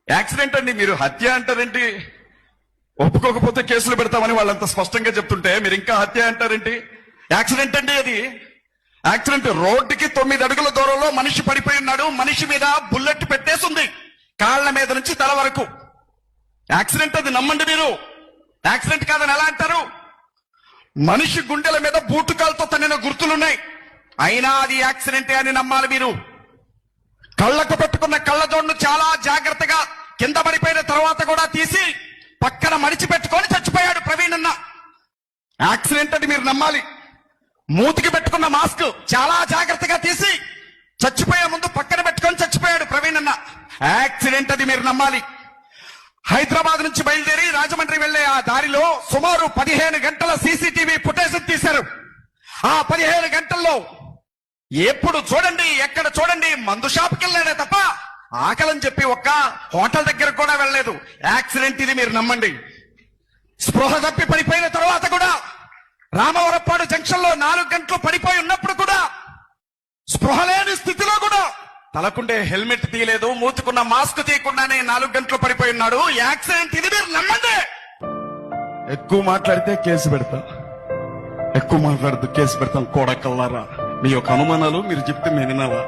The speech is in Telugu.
యాక్సిడెంట్ అండి, మీరు హత్య అంటారేంటి? ఒప్పుకోకపోతే కేసులు పెడతామని వాళ్ళంత స్పష్టంగా చెప్తుంటే మీరు ఇంకా హత్య అంటారేంటి? యాక్సిడెంట్ అండి అది. యాక్సిడెంట్. రోడ్డుకి 9 అడుగుల దూరంలో మనిషి పడిపోయి ఉన్నాడు. మనిషి మీద బుల్లెట్ పెట్టేసింది, కాళ్ల మీద నుంచి తల వరకు. యాక్సిడెంట్ అది, నమ్మండి మీరు. యాక్సిడెంట్ కాదని ఎలా అంటారు? మనిషి గుండెల మీద బూటుకాలతో తన్నిన గుర్తులున్నాయి, అయినా అది యాక్సిడెంటే అని నమ్మాలి మీరు. కళ్ళకు పెట్టుకున్న కళ్ళజోడును చాలా జాగ్రత్తగా కింద పడిపోయిన తర్వాత కూడా తీసి పక్కన మడిచి పెట్టుకొని చచ్చిపోయాడు ప్రవీణ్ అన్న. యాక్సిడెంట్ అని మీరు నమ్మాలి. మూతికి పెట్టుకున్న మాస్క్ చాలా జాగ్రత్తగా తీసి చచ్చిపోయే ముందు పక్కన పెట్టుకొని చచ్చిపోయాడు ప్రవీణ్ అన్న. యాక్సిడెంట్ అది మీరు నమ్మాలి. హైదరాబాద్ నుంచి బయలుదేరి రాజమండ్రి వెళ్లే ఆ దారిలో సుమారు 15 గంటల సీసీటీవీ ఫుటేజ్ తీశారు. ఆ 15 గంటల్లో ఎప్పుడు చూడండి, ఎక్కడ చూడండి, మందు షాప్కి వెళ్ళాడే తప్ప ఆకలని చెప్పి ఒక్క హోటల్ దగ్గర కూడా వెళ్ళలేదు. యాక్సిడెంట్ ఇది మీరు నమ్మండి. స్పృహ తప్పి పడిపోయిన తర్వాత కూడా రామవరపాడు జంక్షన్ లో 4 గంటలు పడిపోయి ఉన్నప్పుడు కూడా స్పృహ లేని స్థితిలో కూడా తలకుండే హెల్మెట్ తీయలేదు, మూతుకున్న మాస్క్ తీయకుండానే 4 గంటలు పడిపోయి ఉన్నాడు. యాక్సిడెంట్ ఇది మీరు నమ్మండి. ఎక్కువ మాట్లాడితే కేసు పెడతాం, ఎక్కువ మాట్లాడుతూ కేసు పెడతాం. కోడకల్లారా, మీ యొక్క అనుమానాలు మీరు చెప్తే మేము వినాలా?